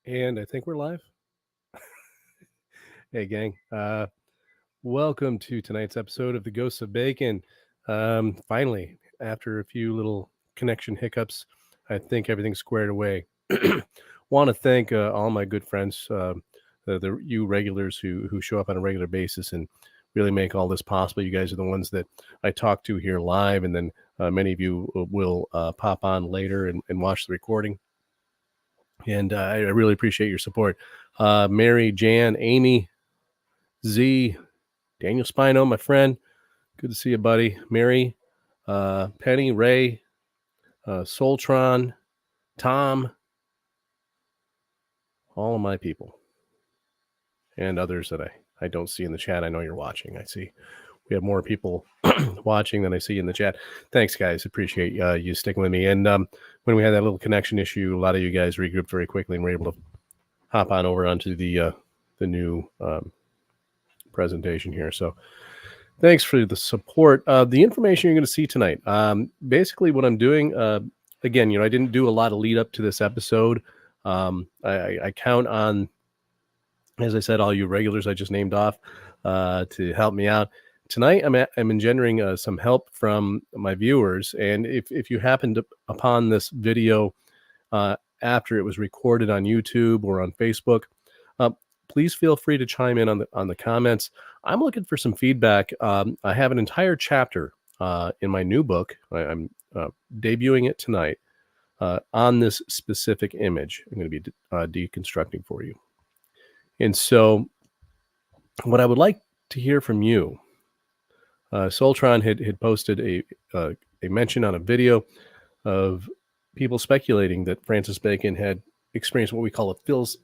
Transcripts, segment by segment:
And I think we're live. Hey, gang. Welcome to tonight's episode of the Ghosts of Bacon. Finally, after a few little connection hiccups, I think everything's squared away. Want to thank all my good friends, you regulars who show up on a regular basis and really make all this possible. You guys are the ones that I talk to here live, and then many of you will pop on later and watch the recording. And I really appreciate your support. Mary, Jan, Amy, Z, Daniel Spino, my friend. Good to see you, buddy. Mary, Penny, Ray, Soltron, Tom, all of my people, and others that I don't see in the chat. I know you're watching. I see we have more people watching than I see in the chat. Thanks, guys. Appreciate you sticking with me. And when we had that little connection issue, a lot of you guys regrouped very quickly and were able to hop on over onto the new presentation here. So thanks for the support. The information you're going to see tonight, basically what I'm doing, again, I didn't do a lot of lead up to this episode. I count on, as I said, all you regulars I just named off to help me out. Tonight, I'm engendering some help from my viewers. And if you happened upon this video after it was recorded on YouTube or on Facebook, please feel free to chime in on the comments. I'm looking for some feedback. I have an entire chapter in my new book. I'm debuting it tonight on this specific image. I'm going to be deconstructing for you. And so what I would like to hear from you, Soltron had posted a mention on a video of people speculating that Francis Bacon had experienced what we call a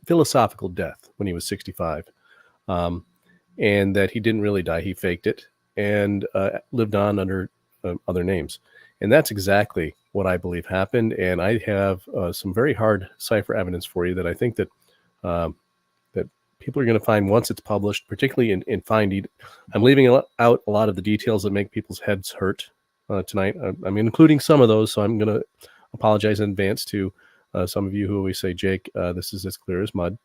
philosophical death when he was 65, and that he didn't really die. He faked it and lived on under other names. And that's exactly what I believe happened. And I have some very hard cipher evidence for you that I think that that people are going to find once it's published, particularly in Find. I'm leaving out a lot of the details that make people's heads hurt tonight. I'm including some of those, so I'm going to apologize in advance to some of you who always say, Jake, this is as clear as mud.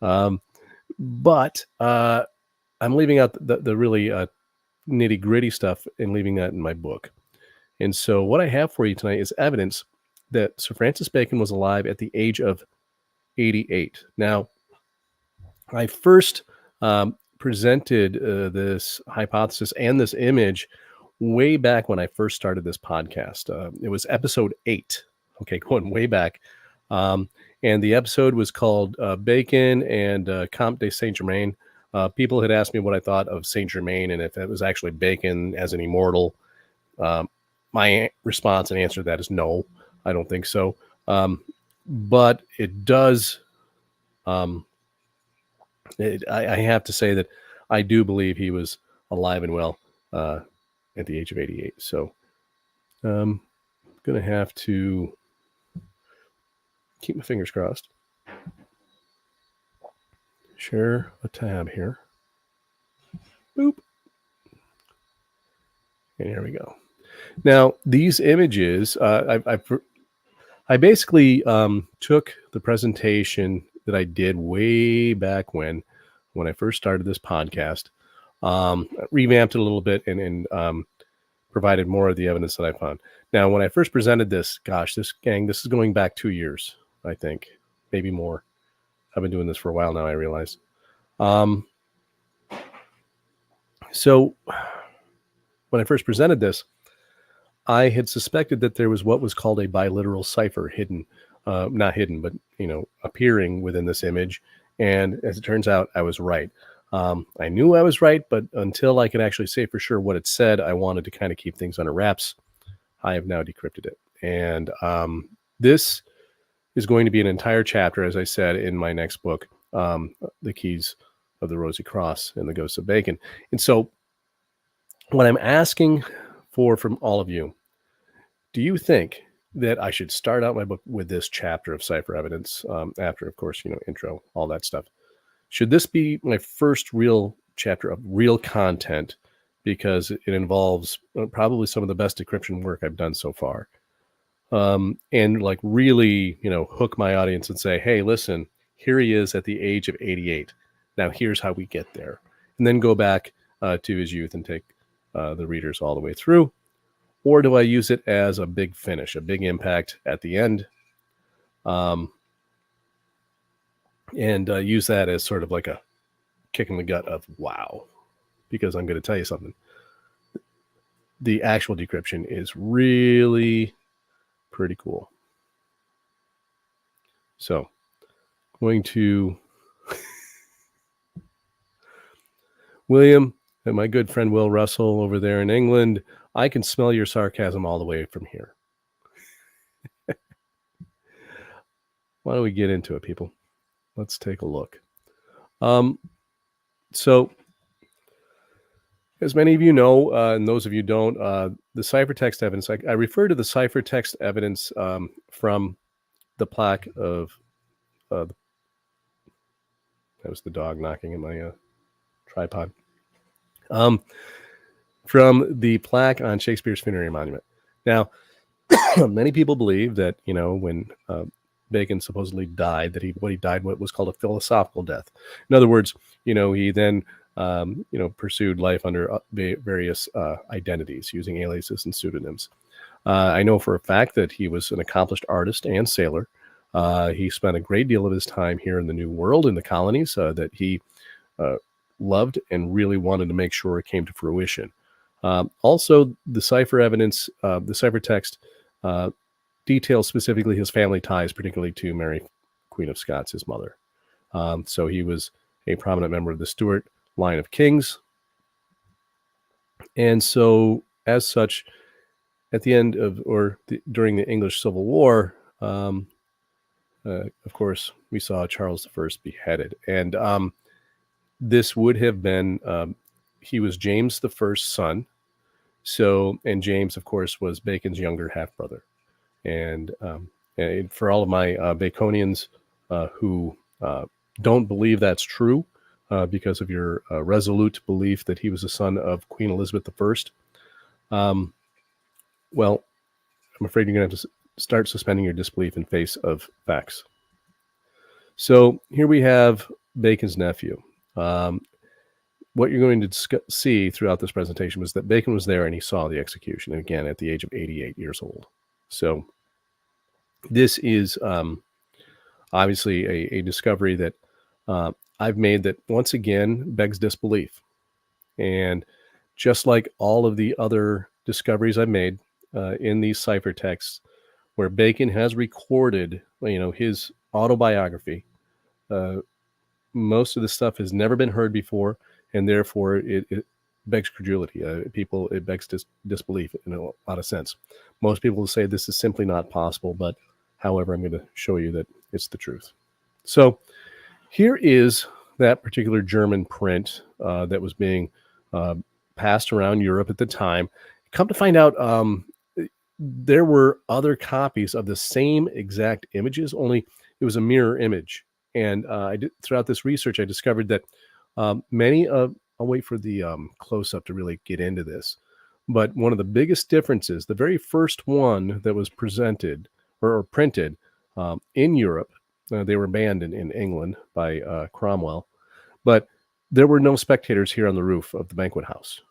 But I'm leaving out the really nitty gritty stuff and leaving that in my book. And so what I have for you tonight is evidence that Sir Francis Bacon was alive at the age of 88. Now, I first presented this hypothesis and this image way back when I first started this podcast. It was episode 8. Okay, going way back. And the episode was called Bacon and Comte de Saint-Germain. People had asked me what I thought of Saint-Germain and if it was actually Bacon as an immortal. My response and answer to that is no, I don't think so. But it does, I have to say that I do believe he was alive and well at the age of 88. So I'm going to have to keep my fingers crossed. Share a tab here. Boop. And here we go. Now, these images, I basically took the presentation that I did way back when I first started this podcast, revamped it a little bit and provided more of the evidence that I found. Now, when I first presented this, gosh, this is going back 2 years, I think, maybe more. I've been doing this for a while now, I realize. So when I first presented this, I had suspected that there was what was called a biliteral cipher hidden, not hidden, but, appearing within this image. And as it turns out, I was right. I knew I was right, but until I could actually say for sure what it said, I wanted to kind of keep things under wraps. I have now decrypted it. And this is going to be an entire chapter, as I said, in my next book, The Keys of the Rosy Cross and the Ghosts of Bacon. And so what I'm asking from all of you, do you think that I should start out my book with this chapter of cipher evidence after, of course, intro, all that stuff? Should this be my first real chapter of real content because it involves probably some of the best decryption work I've done so far? And like really, hook my audience and say, hey, listen, Here he is at the age of 88. Now here's how we get there. And then go back to his youth and take the readers all the way through. Or do I use it as a big finish, a big impact at the end? And use that as sort of like a kick in the gut of wow. Because I'm going to tell you something. The actual decryption is really pretty cool. So, going to William and my good friend Will Russell over there in England. I can smell your sarcasm all the way from here. Why don't we get into it, people? Let's take a look. So, as many of you know, and those of you don't, the ciphertext evidence, I refer to the ciphertext evidence from the plaque of, that was the dog knocking at my tripod, from the plaque on Shakespeare's funerary monument. Now, many people believe that, when Bacon supposedly died, that what he died what was called a philosophical death. In other words, he then pursued life under various identities, using aliases and pseudonyms. I know for a fact that he was an accomplished artist and sailor. He spent a great deal of his time here in the New World, in the colonies, that he loved and really wanted to make sure it came to fruition. Also, the cipher evidence, the ciphertext, details specifically his family ties, particularly to Mary, Queen of Scots, his mother. So he was a prominent member of the Stuart line of kings. And so, as such, at the end of, during the English Civil War, of course, we saw Charles I beheaded. And this would have been, he was James I's son. So, and James, of course, was Bacon's younger half-brother. And for all of my Baconians who don't believe that's true because of your resolute belief that he was a son of Queen Elizabeth I, well, I'm afraid you're going to have to start suspending your disbelief in face of facts. So here we have Bacon's nephew. What you're going to see throughout this presentation was that Bacon was there and he saw the execution, again, at the age of 88 years old. So this is obviously a discovery that I've made that once again begs disbelief. And just like all of the other discoveries I've made in these ciphertexts, where Bacon has recorded, his autobiography, most of the stuff has never been heard before, and therefore it begs credulity. It begs disbelief in a lot of sense. Most people will say this is simply not possible, but however, I'm going to show you that it's the truth. So here is that particular German print that was being passed around Europe at the time. Come to find out, there were other copies of the same exact images, only it was a mirror image. And throughout this research, I discovered that many of, I'll wait for the close-up to really get into this, but one of the biggest differences, the very first one that was presented or printed in Europe, they were banned in England by Cromwell, but there were no spectators here on the roof of the banquet house.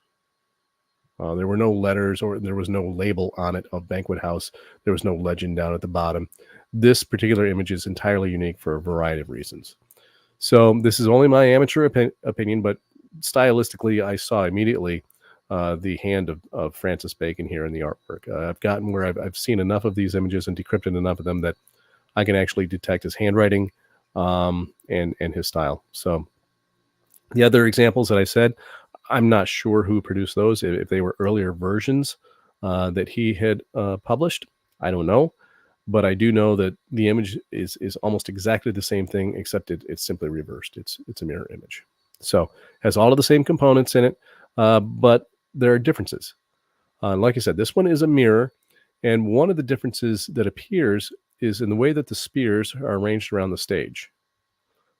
There were no letters, or there was no label on it of banquet house. There was no legend down at the bottom. This particular image is entirely unique for a variety of reasons. So this is only my amateur opinion, but stylistically, I saw immediately the hand of Francis Bacon here in the artwork. I've gotten where I've seen enough of these images and decrypted enough of them that I can actually detect his handwriting and his style. So the other examples that I said, I'm not sure who produced those. If they were earlier versions that he had published, I don't know. But I do know that the image is almost exactly the same thing, except it's simply reversed. It's a mirror image. So has all of the same components in it, but there are differences. Like I said, this one is a mirror, and one of the differences that appears is in the way that the spears are arranged around the stage.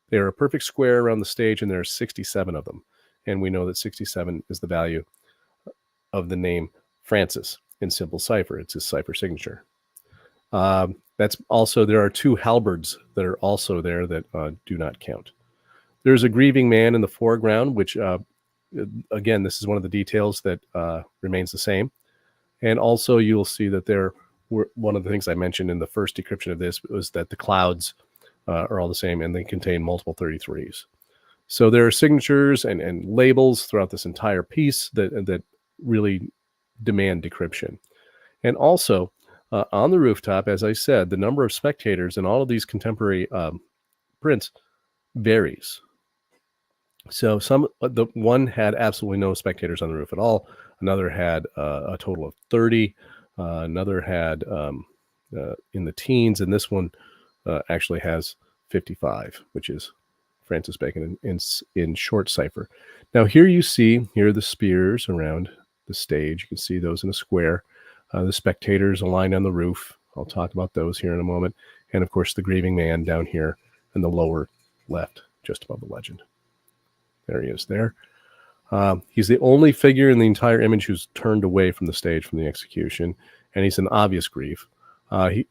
They are a perfect square around the stage, and there are 67 of them. And we know that 67 is the value of the name Francis in simple cipher. It's his cipher signature. That's also, there are 2 halberds that are also there that do not count. There's a grieving man in the foreground, which again, this is one of the details that remains the same. And also you'll see that there were, one of the things I mentioned in the first decryption of this was that the clouds are all the same and they contain multiple 33s. So there are signatures and labels throughout this entire piece that really demand decryption. And also on the rooftop, as I said, the number of spectators in all of these contemporary prints varies. So the one had absolutely no spectators on the roof at all. Another had a total of 30. Another had in the teens, and this one actually has 55, which is Francis Bacon in short cipher. Now here you see, here are the spears around the stage. You can see those in a square. The spectators aligned on the roof. I'll talk about those here in a moment. And of course, the grieving man down here in the lower left, just above the legend. There he is there. He's the only figure in the entire image who's turned away from the stage from the execution, and he's in obvious grief.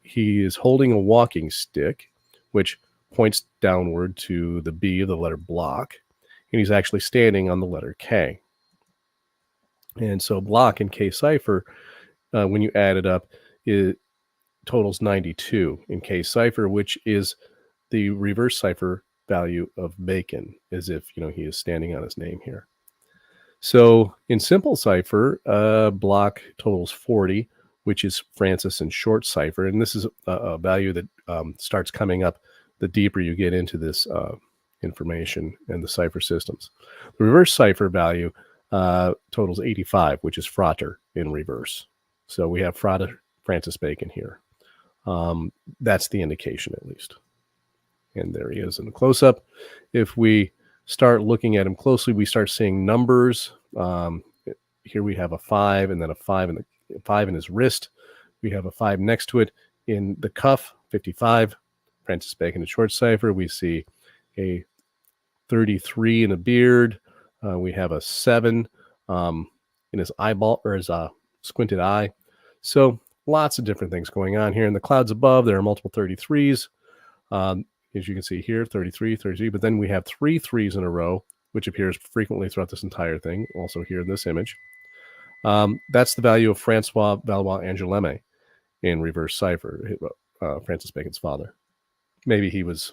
He is holding a walking stick, which points downward to the B of the letter block, and he's actually standing on the letter K. And so block in K cipher, when you add it up, it totals 92 in K cipher, which is the reverse cipher value of Bacon, as if, you know, he is standing on his name here. So in simple cipher, block totals 40, which is Francis in short cipher. And this is a value that starts coming up the deeper you get into this information and the cipher systems. The reverse cipher value totals 85, which is Frater in reverse. So we have Frater Francis Bacon here. That's the indication, at least. And there he is in the close-up. If we start looking at him closely, we start seeing numbers. Here we have a 5 and then a 5 in his wrist. We have a 5 next to it in the cuff, 55. Francis Bacon in short cipher. We see a 33 in a beard. We have a 7 in his eyeball, or his squinted eye. So lots of different things going on here. In the clouds above, there are multiple 33s. As you can see here, 33, 33, but then we have 3 3s in a row, which appears frequently throughout this entire thing, also here in this image. That's the value of Francois Valois Angoulême in reverse cipher, Francis Bacon's father. Maybe he was,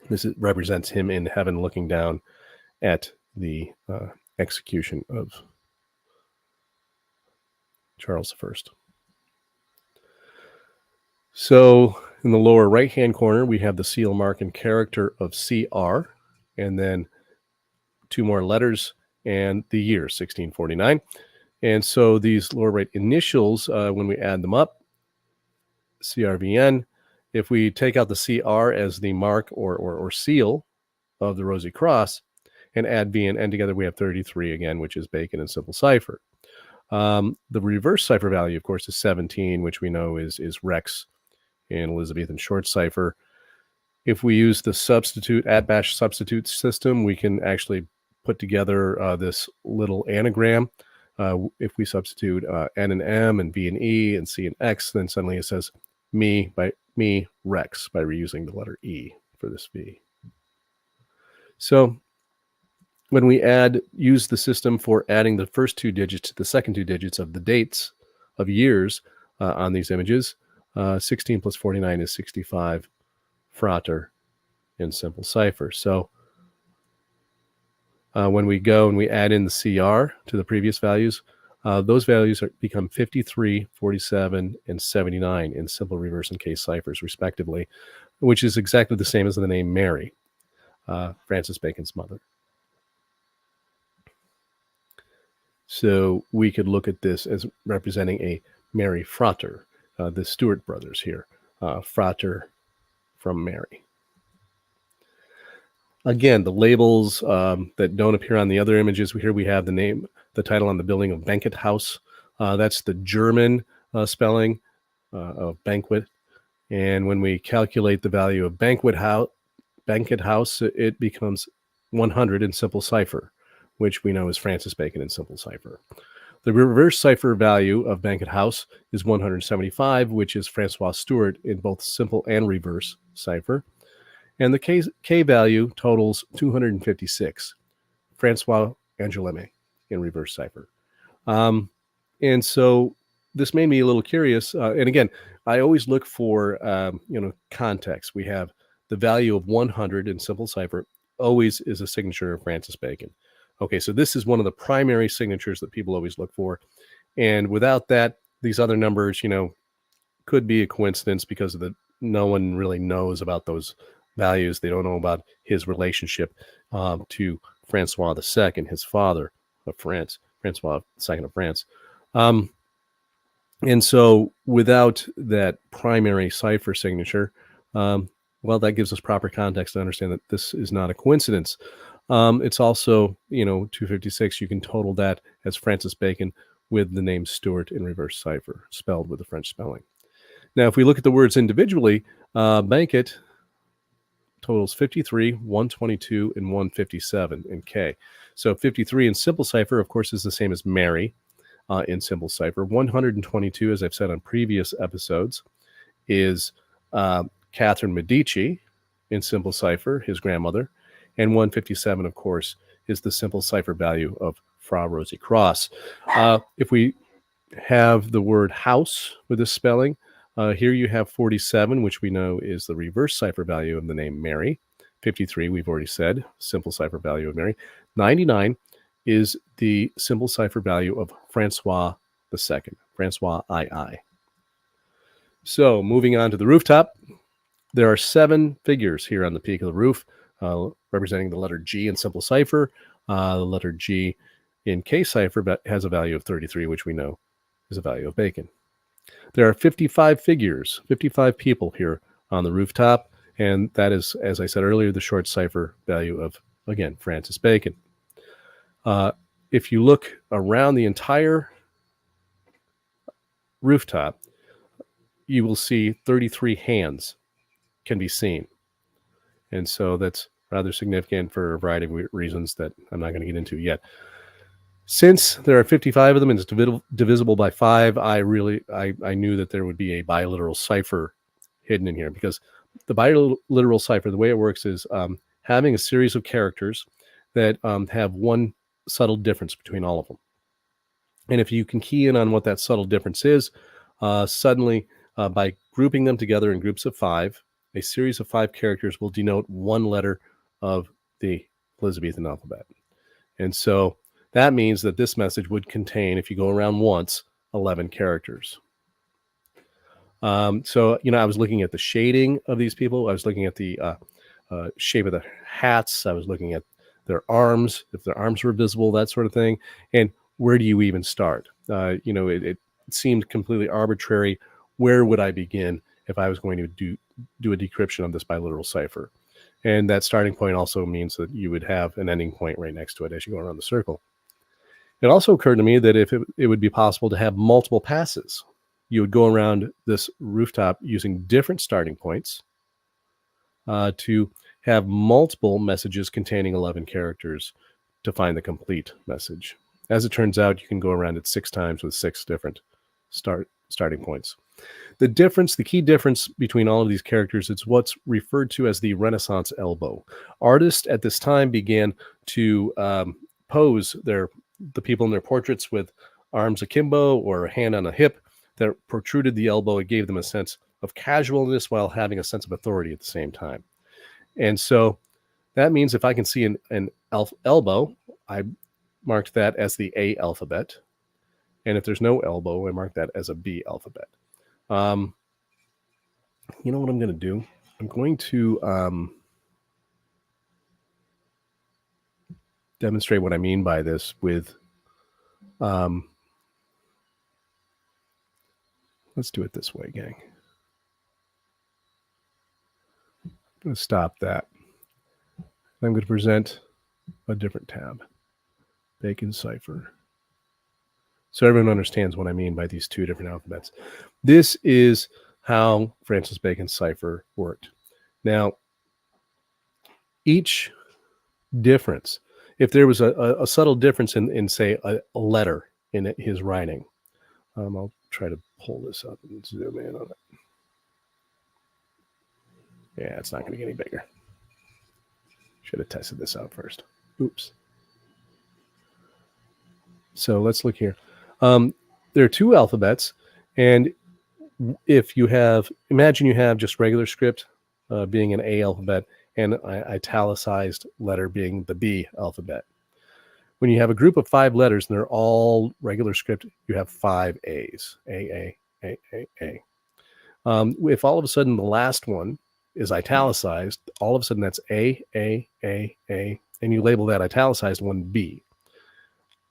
this represents him in heaven looking down at the execution of Charles I. So in the lower right-hand corner, we have the seal mark and character of CR, and then 2 more letters and the year, 1649. And so these lower right initials, when we add them up, CRVN, if we take out the CR as the mark or seal of the Rosy Cross and add V and N together, we have 33 again, which is Bacon in simple cipher. The reverse cipher value, of course, is 17, which we know is Rex in Elizabethan short cipher. If we use the substitute at-bash substitute system, we can actually put together this little anagram. If we substitute N and M and V and E and C and X, then suddenly it says me Rex by reusing the letter E for this V. So when we use the system for adding the first 2 digits to the second 2 digits of the dates of years on these images, 16 plus 49 is 65 Frater in simple cipher. So when we go and we add in the CR to the previous values, those values become 53, 47, and 79 in simple reverse and case ciphers, respectively, which is exactly the same as the name Mary, Francis Bacon's mother. So we could look at this as representing a Mary Frater, the Stuart brothers here, Frater from Mary. Again, the labels that don't appear on the other images, here we have the title on the building of Banquet House. That's the German spelling of banquet. And when we calculate the value of Banquet House, it becomes 100 in simple cipher, which we know is Francis Bacon in simple cipher. The reverse cipher value of Bankit House is 175, which is Francois Stewart in both simple and reverse cipher. And the K value totals 256, Francois Angoulême in reverse cipher. And so this made me a little curious. And again, I always look for, context. We have the value of 100 in simple cipher always is a signature of Francis Bacon. Okay, so this is one of the primary signatures that people always look for. And without that, these other numbers, could be a coincidence because of no one really knows about those values. They don't know about his relationship to Francois II, his father of France, Francois II of France. And so without that primary cipher signature, that gives us proper context to understand that this is not a coincidence. It's also, 256, you can total that as Francis Bacon with the name Stewart in reverse cipher, spelled with the French spelling. Now, if we look at the words individually, Bankit totals 53, 122, and 157 in K. So 53 in simple cipher, of course, is the same as Mary in simple cipher. 122, as I've said on previous episodes, is Catherine Medici in simple cipher, his grandmother. And 157, of course, is the simple cipher value of Fra Rosie Cross. If we have the word house with this spelling, here you have 47, which we know is the reverse cipher value of the name Mary. 53, we've already said, simple cipher value of Mary. 99 is the simple cipher value of Francois II, Francois II. So moving on to the rooftop, there are 7 figures here on the peak of the roof, representing the letter G in simple cipher. The letter G in K cipher has a value of 33, which we know is a value of Bacon. There are 55 figures, 55 people here on the rooftop, and that is, as I said earlier, the short cipher value of, again, Francis Bacon. If you look around the entire rooftop, you will see 33 hands can be seen. And so that's rather significant for a variety of reasons that I'm not going to get into yet. Since there are 55 of them and it's divisible by 5, I knew that there would be a biliteral cipher hidden in here, because the biliteral cipher, the way it works is having a series of characters that have one subtle difference between all of them. And if you can key in on what that subtle difference is, suddenly by grouping them together in groups of 5, a series of 5 characters will denote one letter of the Elizabethan alphabet. And so that means that this message would contain, if you go around once, 11 characters. So, I was looking at the shading of these people. I was looking at the shape of the hats. I was looking at their arms, if their arms were visible, that sort of thing. And where do you even start? It seemed completely arbitrary. Where would I begin if I was going to do a decryption of this biliteral cipher? And that starting point also means that you would have an ending point right next to it as you go around the circle. It also occurred to me that if it would be possible to have multiple passes, you would go around this rooftop using different starting points to have multiple messages containing 11 characters to find the complete message. As it turns out, you can go around it 6 times with 6 different starting points. The key difference between all of these characters is what's referred to as the Renaissance elbow. Artists at this time began to pose the people in their portraits with arms akimbo or a hand on a hip that protruded the elbow. It gave them a sense of casualness while having a sense of authority at the same time. And so that means if I can see an elbow, I marked that as the A alphabet. And if there's no elbow, I mark that as a B alphabet. You know what I'm going to do? I'm going to demonstrate what I mean by this with, let's do it this way, gang. I'm going to stop that. I'm going to present a different tab, Bacon Cipher. So everyone understands what I mean by these 2 different alphabets. This is how Francis Bacon's cipher worked. Now, each difference, if there was a subtle difference in say, a letter in his writing. I'll try to pull this up and zoom in on it. Yeah, it's not going to get any bigger. Should have tested this out first. Oops. So let's look here. There are two alphabets, and if you have, imagine you have just regular script being an A alphabet and an italicized letter being the B alphabet. When you have a group of 5 letters and they're all regular script, you have 5 A's. A. If all of a sudden the last one is italicized, all of a sudden that's A, and you label that italicized one B.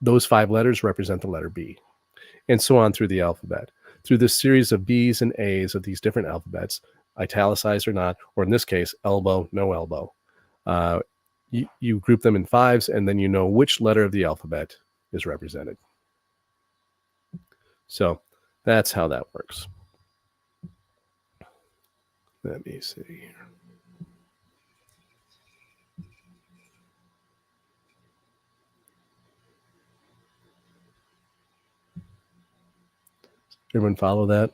Those 5 letters represent the letter B, and so on through the alphabet. Through this series of B's and A's of these different alphabets, italicized or not, or in this case, elbow, no elbow, you group them in 5s, and then you know which letter of the alphabet is represented. So that's how that works. Let me see here. Everyone follow that?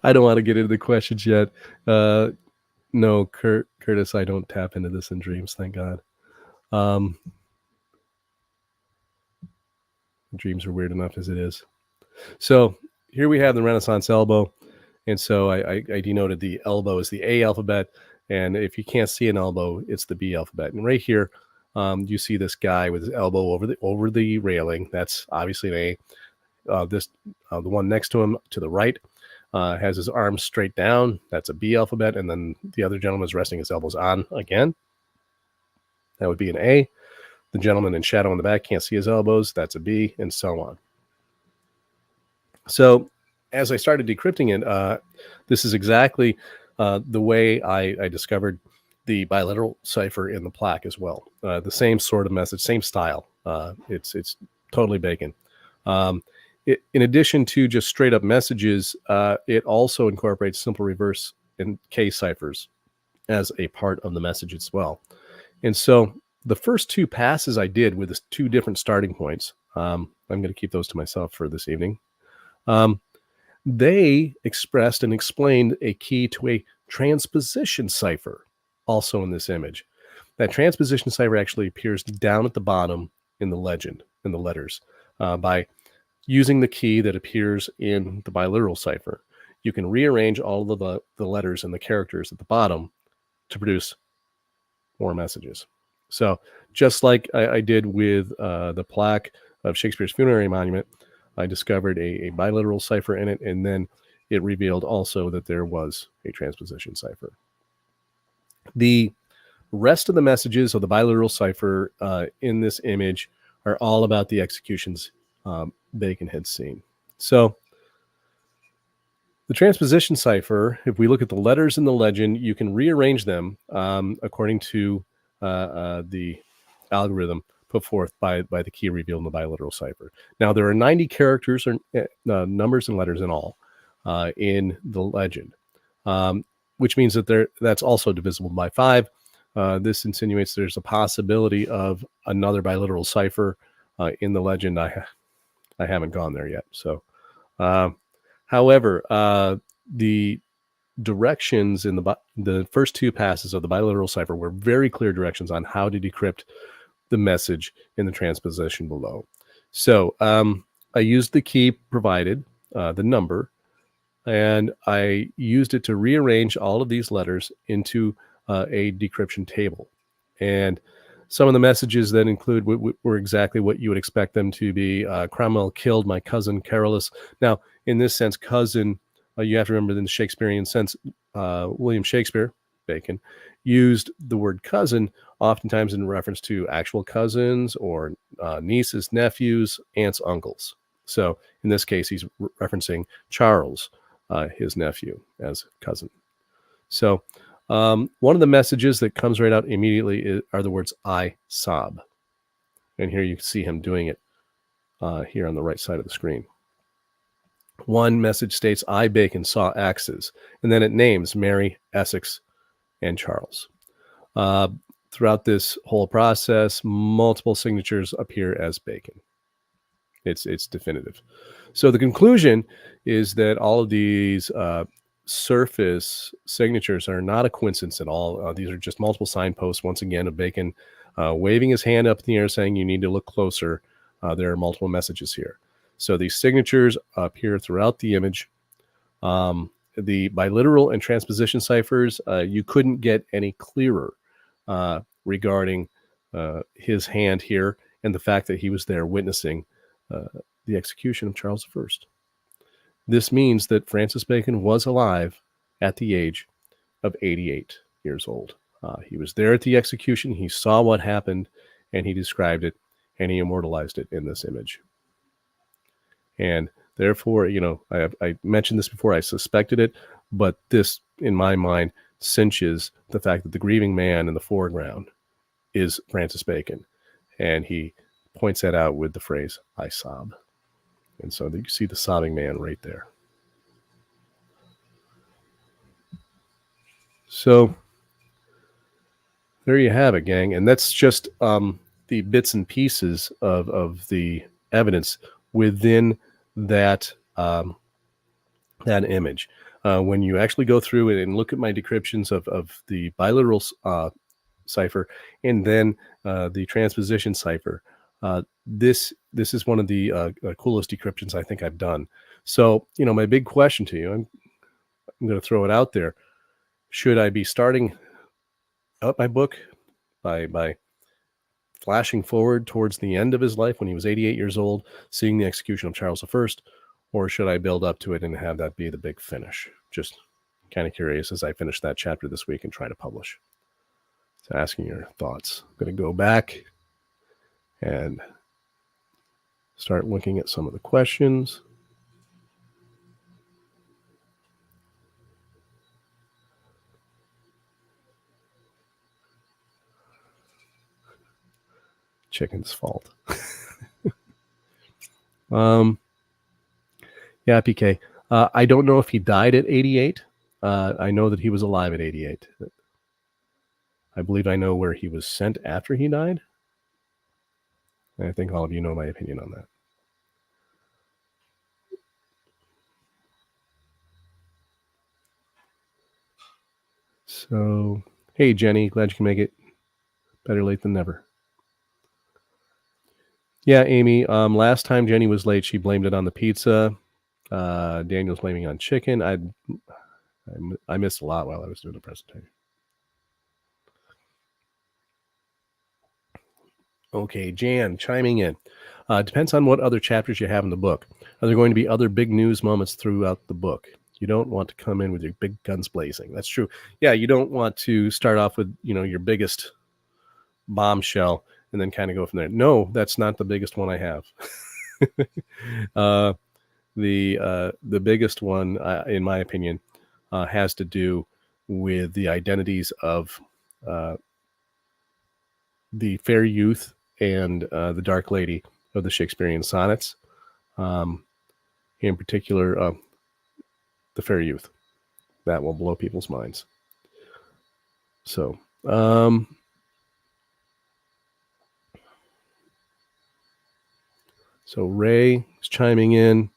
I don't want to get into the questions yet. No, Curtis, I don't tap into this in dreams, thank God. Dreams are weird enough as it is. So here we have the Renaissance elbow. And so I denoted the elbow as the A alphabet. And if you can't see an elbow, it's the B alphabet. And right here, you see this guy with his elbow over the railing. That's obviously an A. The one next to him to the right has his arms straight down. That's a B alphabet. And then the other gentleman is resting his elbows on again. That would be an A. The gentleman in shadow in the back can't see his elbows. That's a B, and so on. So as I started decrypting it, this is exactly the way I discovered the bilateral cipher in the plaque as well. The same sort of message, same style. It's totally bacon. In addition to just straight up messages, it also incorporates simple reverse and K ciphers as a part of the message as well. And so the first 2 passes I did with the 2 different starting points, I'm going to keep those to myself for this evening. They expressed and explained a key to a transposition cipher also in this image. That transposition cipher actually appears down at the bottom in the legend, in the letters. By using the key that appears in the bilateral cipher, you can rearrange all of the letters and the characters at the bottom to produce more messages. So just like I did with the plaque of Shakespeare's funerary monument, I discovered a bilateral cipher in it, and then it revealed also that there was a transposition cipher. The rest of the messages of the bilateral cipher in this image are all about the executions Bacon had seen. So the transposition cipher, if we look at the letters in the legend, you can rearrange them according to the algorithm put forth by the key revealed in the bilateral cipher. Now, there are 90 characters or numbers and letters in all in the legend, which means that that's also divisible by 5. This insinuates there's a possibility of another bilateral cipher in the legend. I haven't gone there yet. So, however, the directions in the first 2 passes of the bilateral cipher were very clear directions on how to decrypt the message in the transposition below. So I used the key provided, the number, and I used it to rearrange all of these letters into a decryption table. And some of the messages that include were exactly what you would expect them to be. Cromwell killed my cousin Carolus. Now, in this sense, cousin, you have to remember in the Shakespearean sense, William Shakespeare, Bacon, used the word cousin oftentimes in reference to actual cousins or nieces, nephews, aunts, uncles. So in this case, he's referencing Charles, his nephew, as cousin. So one of the messages that comes right out immediately are the words, I sob. And here you can see him doing it here on the right side of the screen. One message states, I, Bacon, saw axes. And then it names Mary, Essex, and Charles. Throughout this whole process, multiple signatures appear as Bacon. It's definitive. So the conclusion is that all of these surface signatures are not a coincidence at all. These are just multiple signposts, once again, of Bacon waving his hand up in the air saying, you need to look closer. There are multiple messages here. So these signatures appear throughout the image. The biliteral and transposition ciphers, you couldn't get any clearer regarding his hand here and the fact that he was there witnessing the execution of Charles I. This means that Francis Bacon was alive at the age of 88 years old. He was there at the execution. He saw what happened, and he described it, and he immortalized it in this image. And therefore, I mentioned this before, I suspected it, but this, in my mind, cinches the fact that the grieving man in the foreground is Francis Bacon. And he points that out with the phrase, I sob. And so you see the sobbing man right there. So there you have it, gang. And that's just the bits and pieces of the evidence within that that image. When you actually go through it and look at my decryptions of the biliteral cipher and then the transposition cipher, this is one of the coolest decryptions I think I've done. So, my big question to you, I'm going to throw it out there. Should I be starting out my book by flashing forward towards the end of his life when he was 88 years old, seeing the execution of Charles I, or should I build up to it and have that be the big finish? Just kind of curious as I finish that chapter this week and try to publish. So asking your thoughts. I'm going to go back and start looking at some of the questions. Chicken's fault. Yeah, PK. I don't know if he died at 88. I know that he was alive at 88. I believe I know where he was sent after he died. And I think all of you know my opinion on that. So, hey, Jenny, glad you can make it. Better late than never. Yeah, Amy, last time Jenny was late, she blamed it on the pizza. Daniel's blaming on chicken. I missed a lot while I was doing the presentation. Okay, Jan, chiming in. Depends on what other chapters you have in the book. Are there going to be other big news moments throughout the book? You don't want to come in with your big guns blazing. That's true. Yeah, you don't want to start off with, your biggest bombshell and then kind of go from there. No, that's not the biggest one I have. The biggest one, in my opinion, has to do with the identities of the fair youth and the dark lady of the Shakespearean sonnets. In particular, the fair youth. That will blow people's minds. So, Ray is chiming in.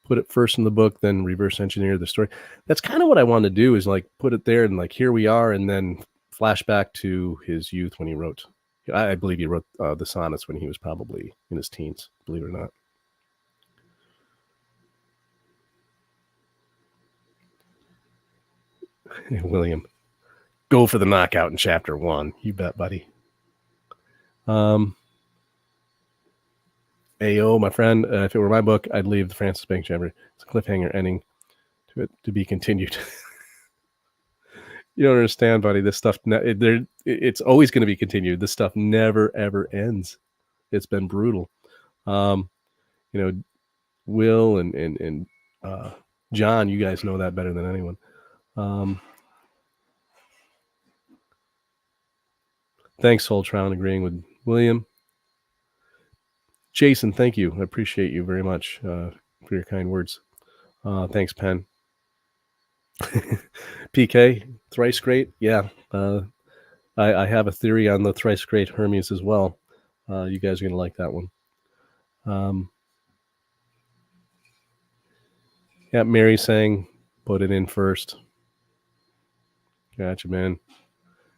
Put it first in the book, then reverse engineer the story. That's kind of what I want to do, is put it there and here we are, and then flash back to his youth when he wrote. I believe he wrote the sonnets when he was probably in his teens, believe it or not. William, go for the knockout in chapter 1. You bet, buddy. Ayo, my friend, if it were my book, I'd leave the Francis Bacon chapter. It's a cliffhanger ending to be continued. You don't understand, buddy. This stuff, it's always going to be continued. This stuff never, ever ends. It's been brutal. Will and John, you guys know that better than anyone. Thanks, Soltron, agreeing with William. Jason, thank you. I appreciate you very much for your kind words. Thanks, Penn. PK, thrice great. Yeah. I have a theory on the thrice great Hermes as well. You guys are going to like that one. Yeah, Mary saying, put it in first. Gotcha, man.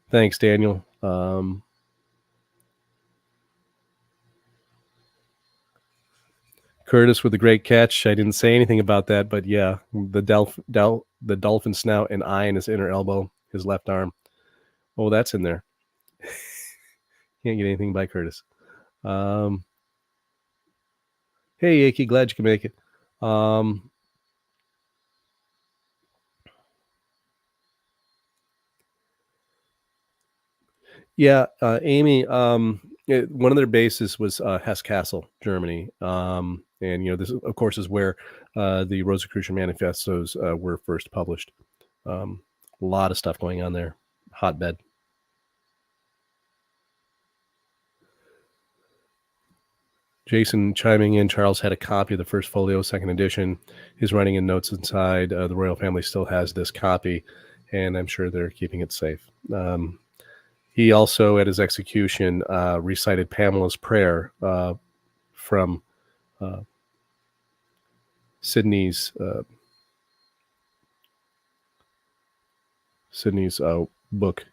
Thanks, Daniel. Curtis with a great catch. I didn't say anything about that, but yeah, the dolphin snout and eye in his inner elbow, his left arm. Oh, that's in there. Can't get anything by Curtis. Hey, Aki, glad you can make it. Yeah, Amy, one of their bases was Hesse Castle, Germany. And, this, of course, is where the Rosicrucian manifestos were first published. A lot of stuff going on there. Hotbed. Jason chiming in, Charles had a copy of the first folio, second edition. His writing and notes inside. The royal family still has this copy, and I'm sure they're keeping it safe. He also, at his execution, recited Pamela's prayer from Sydney's book,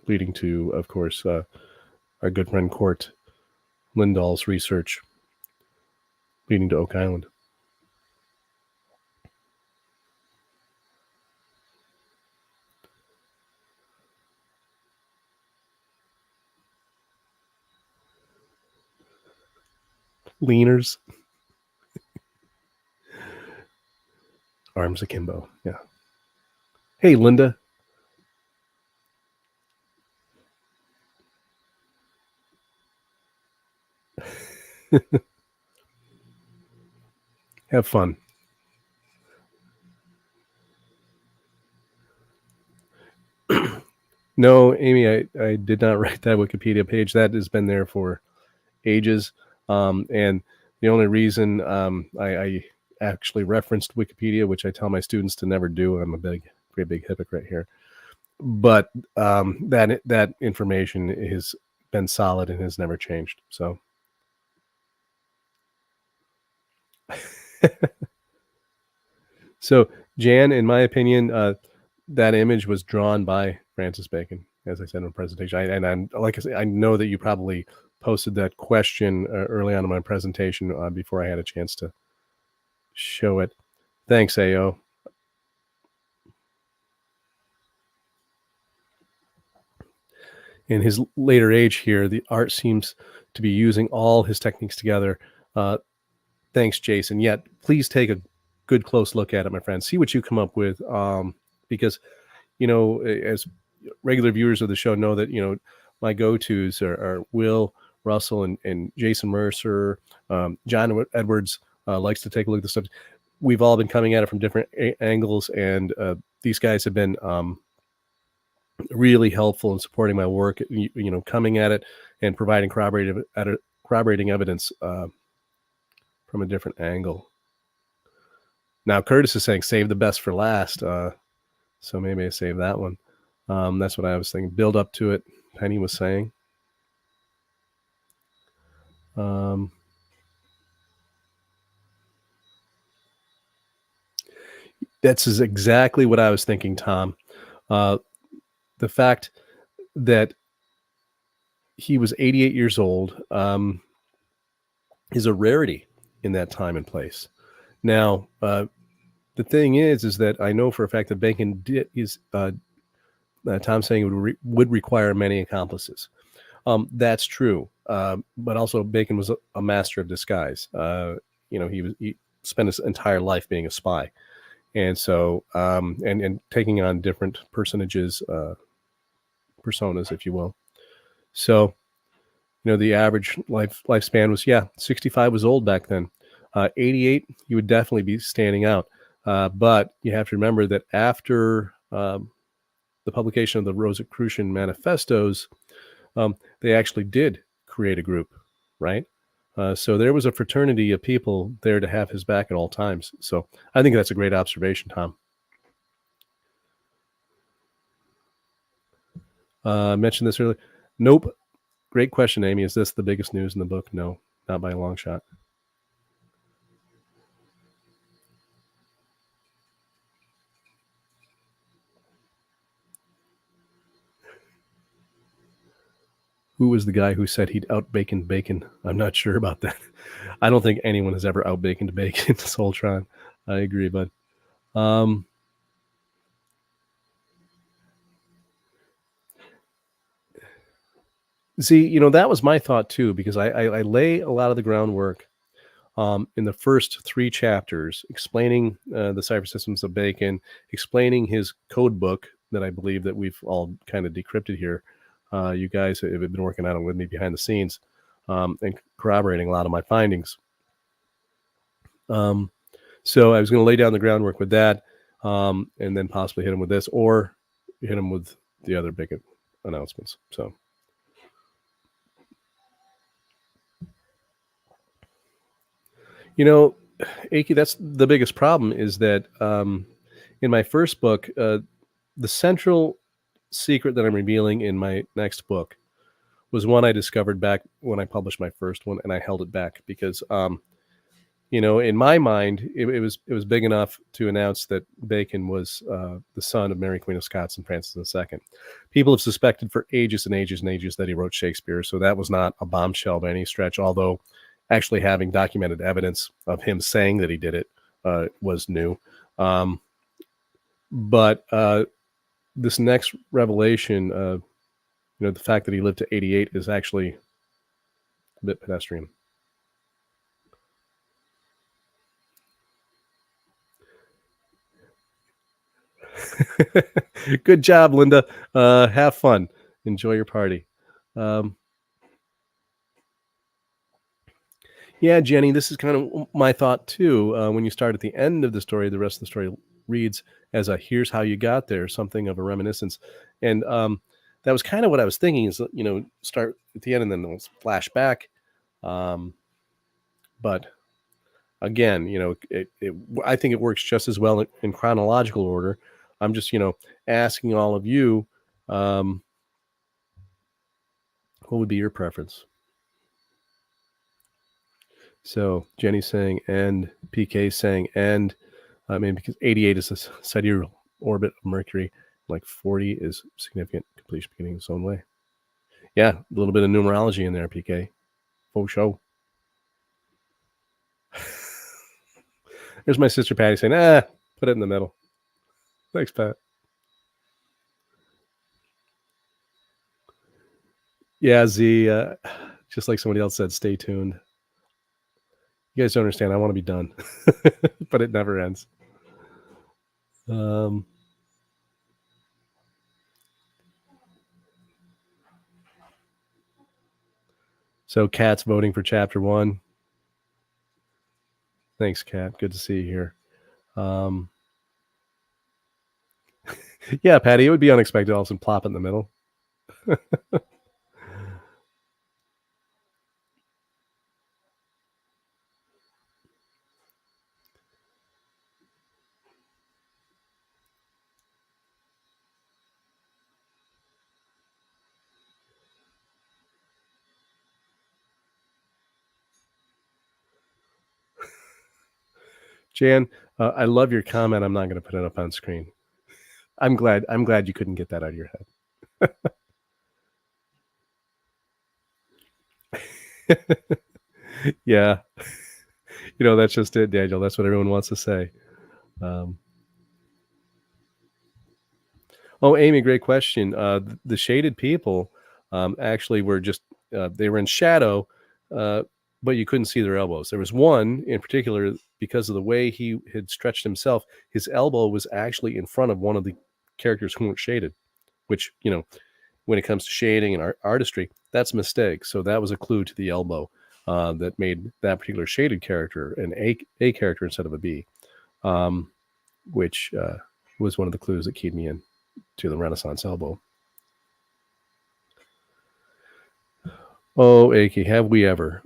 leading to, of course, our good friend Court Lindahl's research, leading to Oak Island. Leaners. Arms akimbo. Yeah. Hey, Linda. Have fun. No, Amy, I did not write that Wikipedia page. That has been there for ages. And the only reason I actually referenced Wikipedia, which I tell my students to never do, I'm a great big hypocrite here. But that information has been solid and has never changed. So. So, Jan, in my opinion, that image was drawn by Francis Bacon, as I said in the presentation. I'm like I say, I know that you probably posted that question early on in my presentation before I had a chance to show it. Thanks, AO. In his later age here, the art seems to be using all his techniques together. Thanks, Jason. Yet, please take a good close look at it, my friend. See what you come up with, because as regular viewers of the show know that my go-tos are Will Russell and Jason Mercer. John Edwards likes to take a look at the stuff. We've all been coming at it from different angles, and these guys have been really helpful in supporting my work. Coming at it and providing corroborating evidence from a different angle. Now, Curtis is saying save the best for last. So maybe I save that one. That's what I was thinking. Build up to it, Penny was saying. That's exactly what I was thinking, Tom. The fact that he was 88 years old is a rarity in that time and place. Now, the thing is that I know for a fact that Bacon Tom saying it would require many accomplices. That's true. But also Bacon was a master of disguise. He spent his entire life being a spy. And so, and taking on different personages, personas, if you will. So, the average lifespan was, 65 was old back then. 88, you would definitely be standing out. But you have to remember that after the publication of the Rosicrucian manifestos, they actually did create a group, right? So there was a fraternity of people there to have his back at all times. So I think that's a great observation, Tom. I mentioned this earlier. Nope. Great question, Amy. Is this the biggest news in the book? No, not by a long shot. Who was the guy who said he'd out-bacon bacon? I'm not sure about that. I don't think anyone has ever out-baconed bacon this whole Tron. I agree, bud. See, that was my thought too, because I lay a lot of the groundwork in the first 3 chapters, explaining the cipher systems of Bacon, explaining his code book that I believe that we've all kind of decrypted here. You guys have been working on it with me behind the scenes, and corroborating a lot of my findings. So I was going to lay down the groundwork with that, and then possibly hit him with this, or hit him with the other big announcements. So. Aki, that's the biggest problem, is that in my first book, the central secret that I'm revealing in my next book was one I discovered back when I published my first one, and I held it back because, in my mind, it was big enough to announce that Bacon was the son of Mary Queen of Scots and Francis II. People have suspected for ages and ages and ages that he wrote Shakespeare, so that was not a bombshell by any stretch, although actually having documented evidence of him saying that he did it was new. But this next revelation, the fact that he lived to 88 is actually a bit pedestrian. Good job, Linda. Have fun. Enjoy your party. Yeah, Jenny, this is kind of my thought too. When you start at the end of the story, the rest of the story reads as a "here's how you got there," something of a reminiscence. And that was kind of what I was thinking, is, start at the end and then we'll flash back. But again, I think it works just as well in chronological order. I'm just, asking all of you, what would be your preference? So Jenny's saying end, PK saying end. Because 88 is the sidereal orbit of Mercury, like 40 is significant completion beginning its own way. Yeah, a little bit of numerology in there, PK. Faux show. There's my sister Patty saying, put it in the middle. Thanks, Pat. Yeah, Z, just like somebody else said, stay tuned. You guys don't understand. I want to be done, but it never ends. So Kat's voting for chapter 1. Thanks, Kat. Good to see you here. Yeah, Patty, it would be unexpected all of a sudden plop in the middle. Jan, I love your comment. I'm not going to put it up on screen. I'm glad you couldn't get that out of your head. Yeah. That's just it, Daniel. That's what everyone wants to say. Amy, great question. The shaded people actually were just, they were in shadow, but you couldn't see their elbows. There was one in particular, because of the way he had stretched himself, his elbow was actually in front of one of the characters who weren't shaded, which, when it comes to shading and artistry, that's a mistake. So that was a clue to the elbow that made that particular shaded character an A character instead of a B, which was one of the clues that keyed me in to the Renaissance elbow. Oh, Aki, have we ever?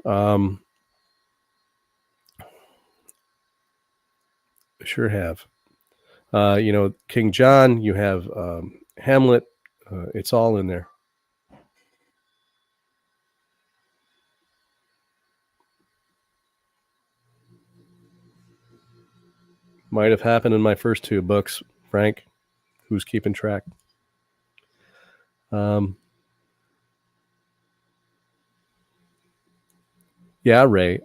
Sure have. King John, you have Hamlet. It's all in there. Might have happened in my first 2 books, Frank. Who's keeping track? Yeah, Ray.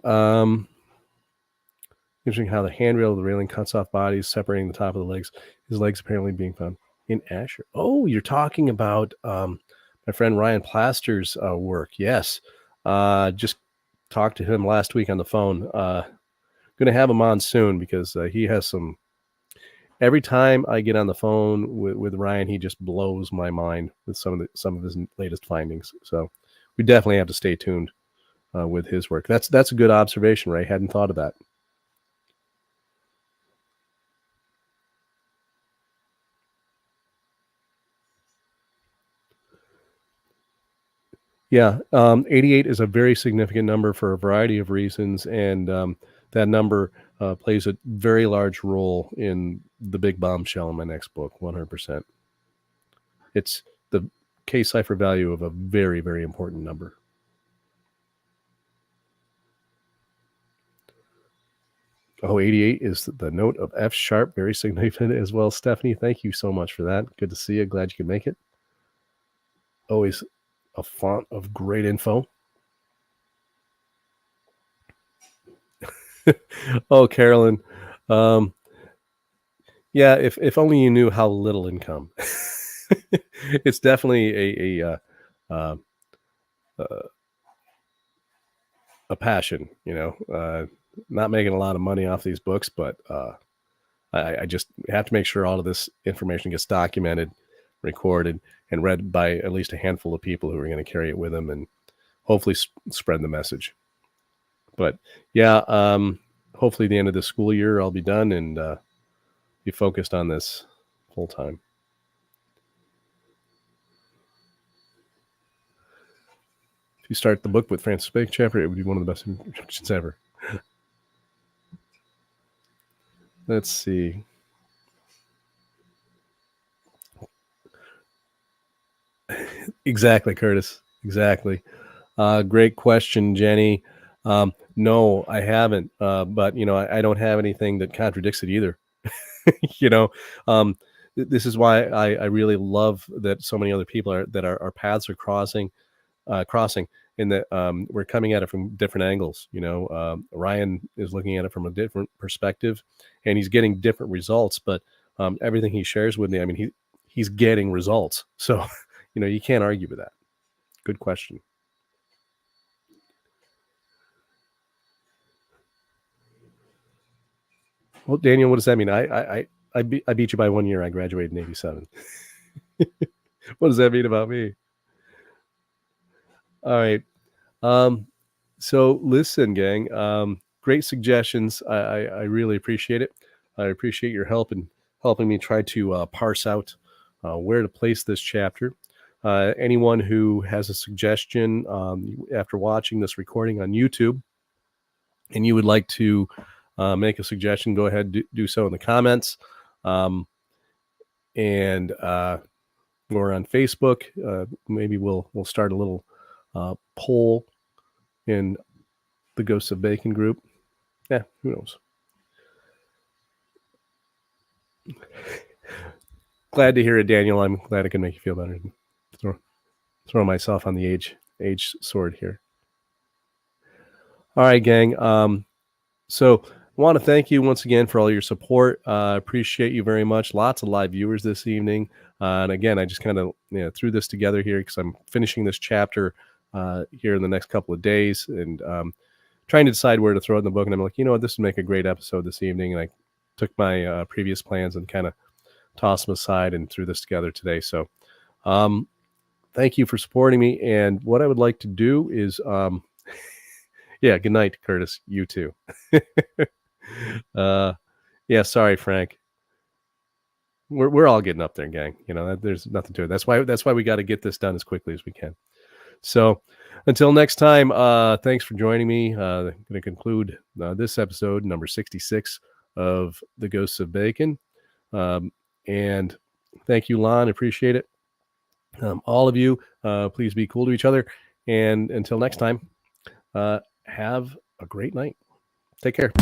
Interesting how the handrail of the railing cuts off bodies, separating the top of the legs. His legs apparently being found in Asher. Oh, you're talking about my friend Ryan Plaster's work. Yes. Just talked to him last week on the phone. Going to have him on soon because he has some. Every time I get on the phone with Ryan, he just blows my mind with some of his latest findings. So we definitely have to stay tuned with his work. That's a good observation, Ray. Hadn't thought of that. Yeah, 88 is a very significant number for a variety of reasons, and that number plays a very large role in the big bombshell in my next book, 100%. It's the K-cipher value of a very, very important number. Oh, 88 is the note of F sharp, very significant as well. Stephanie, thank you so much for that. Good to see you. Glad you could make it. Always a font of great info. Oh, Carolyn. Yeah, if only you knew how little income. It's definitely a passion, not making a lot of money off these books, but I just have to make sure all of this information gets documented, recorded, and read by at least a handful of people who are going to carry it with them and hopefully spread the message. But yeah, hopefully the end of the school year I'll be done and be focused on this full time. If you start the book with Francis Bacon chapter, it would be one of the best introductions ever. Let's see. Exactly, Curtis. Exactly. Great question, Jenny. No, I haven't. But I don't have anything that contradicts it either. This is why I really love that so many other people our paths are crossing, in that we're coming at it from different angles. Ryan is looking at it from a different perspective, and he's getting different results. But everything he shares with me, I mean, he's getting results. So you can't argue with that. Good question. Well, Daniel, what does that mean? I beat you by 1 year. I graduated in 87. What does that mean about me? All right. So listen, gang, great suggestions. I really appreciate it. I appreciate your help in helping me try to parse out where to place this chapter. Anyone who has a suggestion after watching this recording on YouTube and you would like to make a suggestion, go ahead, do so in the comments. And or on Facebook, maybe we'll start a little poll in the Ghosts of Bacon group. Yeah, who knows? Glad to hear it, Daniel. I'm glad I can make you feel better. Throw myself on the age sword here. All right, gang. So I want to thank you once again for all your support. Appreciate you very much. Lots of live viewers this evening. And again, I just kind of threw this together here because I'm finishing this chapter here in the next couple of days and trying to decide where to throw it in the book. And I'm like, this would make a great episode this evening. And I took my previous plans and kind of tossed them aside and threw this together today. So thank you for supporting me. And what I would like to do is, yeah, good night, Curtis. You too. Yeah, sorry, Frank. We're all getting up there, gang. There's nothing to it. That's why we got to get this done as quickly as we can. So until next time, thanks for joining me. I'm going to conclude this episode, number 66 of The Ghosts of Bacon. And thank you, Lon. Appreciate it. All of you, please be cool to each other. And until next time, have a great night. Take care.